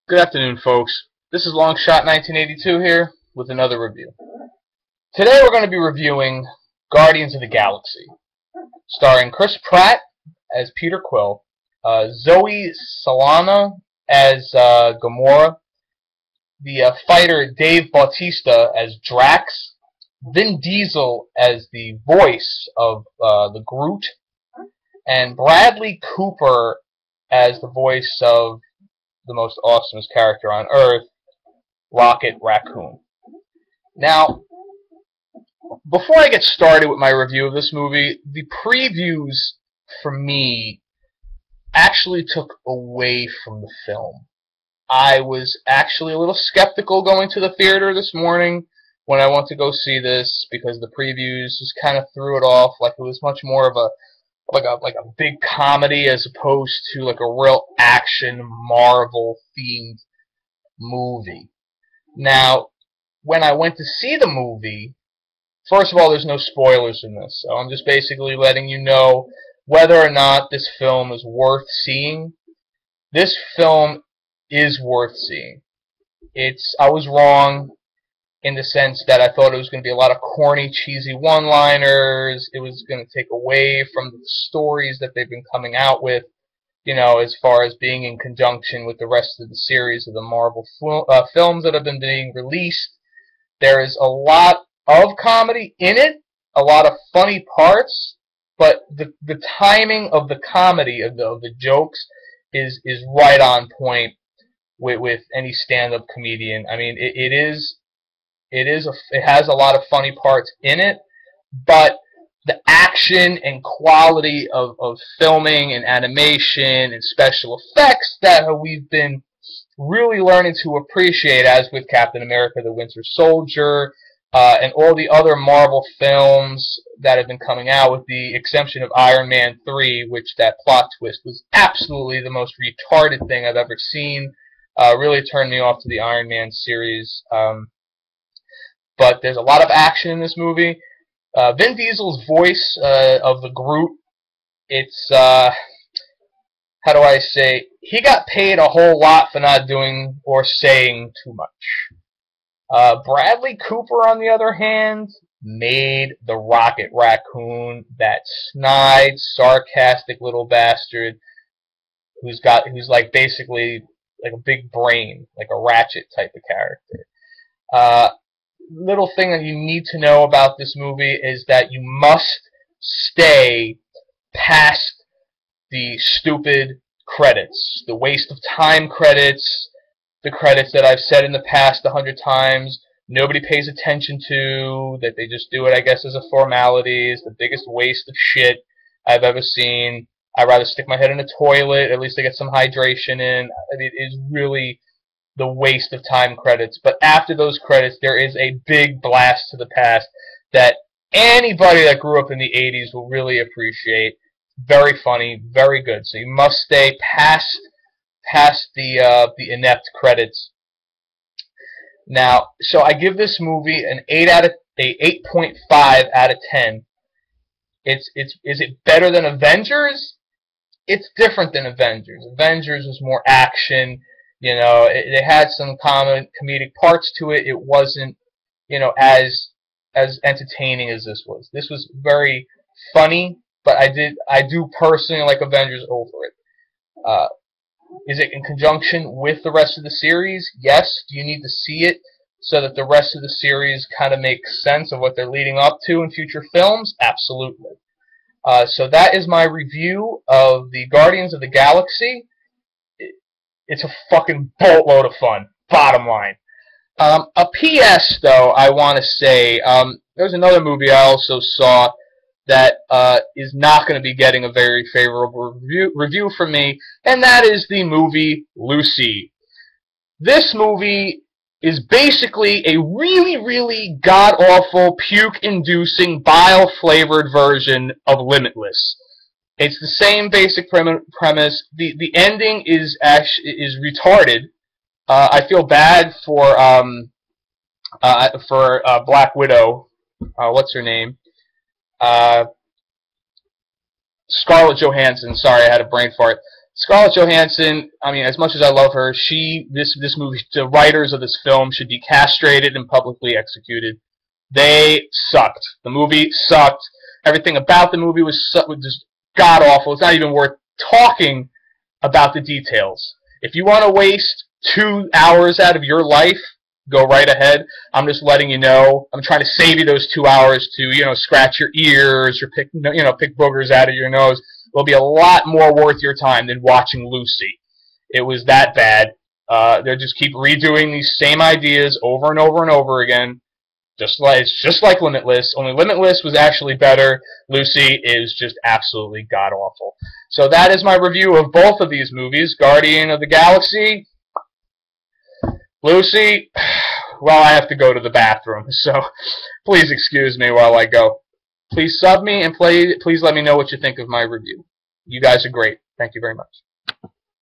Good afternoon, folks. This is Longshot 1982 here with another review. Today we're going to be reviewing Guardians of the Galaxy, starring Chris Pratt as Peter Quill, Zoe Saldana as Gamora, the fighter Dave Bautista as Drax, Vin Diesel as the voice of the Groot, and Bradley Cooper as the voice of the most awesomest character on Earth, Rocket Raccoon. Now, before I get started with my review of this movie, the previews for me actually took away from the film. I was actually a little skeptical going to the theater this morning when I went to go see this because the previews just kind of threw it off like it was much more of a big comedy as opposed to like a real action Marvel themed movie. Now, when I went to see the movie, first of all, there's no spoilers in this, so I'm just basically letting you know whether or not this film is worth seeing. This film is worth seeing. I was wrong in the sense that I thought it was going to be a lot of corny, cheesy one-liners. It was going to take away from the stories that they've been coming out with, as far as being in conjunction with the rest of the series of the Marvel films that have been being released. There is a lot of comedy in it, a lot of funny parts, but the timing of the comedy of the jokes is right on point with any stand-up comedian. I mean, it has a lot of funny parts in it, but the action and quality of filming and animation and special effects that we've been really learning to appreciate, as with Captain America the Winter Soldier and all the other Marvel films that have been coming out, with the exception of Iron Man 3, which that plot twist was absolutely the most retarded thing I've ever seen. Really turned me off to the Iron Man series. But there's a lot of action in this movie. Vin Diesel's voice of the Groot, it's, how do I say, he got paid a whole lot for not doing or saying too much. Bradley Cooper, on the other hand, made the Rocket Raccoon, that snide, sarcastic little bastard who's like basically like a big brain, like a Ratchet type of character. Little thing that you need to know about this movie is that you must stay past the stupid credits, the waste of time credits, the credits that I've said in the past 100 times nobody pays attention to, that they just do it, I guess, as a formality. Is the biggest waste of shit I've ever seen. I'd rather stick my head in a toilet, at least I get some hydration in. It is really the waste of time credits. But after those credits, there is a big blast to the past that anybody that grew up in the 80s will really appreciate. Very funny, very good. So you must stay past the inept credits. Now, so I give this movie an 8.5 out of 10. Is it better than Avengers? It's different than Avengers. Avengers was more action. It had some comedic parts to it. It wasn't, as entertaining as this was. This was very funny, but I do personally like Avengers over it. Is it in conjunction with the rest of the series? Yes. Do you need to see it so that the rest of the series kind of makes sense of what they're leading up to in future films? Absolutely. So that is my review of the Guardians of the Galaxy. It's a fucking boatload of fun, bottom line. A PS, though, I want to say, there's another movie I also saw that is not going to be getting a very favorable review from me, and that is the movie Lucy. This movie is basically a really, really god-awful, puke-inducing, bile-flavored version of Limitless. It's the same basic premise. The ending is retarded. I feel bad for Black Widow. What's her name? Scarlett Johansson. Sorry, I had a brain fart. Scarlett Johansson, I mean, as much as I love her, this movie, the writers of this film should be castrated and publicly executed. They sucked. The movie sucked. Everything about the movie was just god awful. It's not even worth talking about the details. If you want to waste 2 hours out of your life, go right ahead. I'm just letting you know. I'm trying to save you those 2 hours to, scratch your ears or pick boogers out of your nose. It'll be a lot more worth your time than watching Lucy. It was that bad. They just keep redoing these same ideas over and over and over again. It's just like Limitless, only Limitless was actually better. Lucy is just absolutely god-awful. So that is my review of both of these movies, Guardian of the Galaxy. Lucy, well, I have to go to the bathroom, so please excuse me while I go. Please sub me, and please let me know what you think of my review. You guys are great. Thank you very much.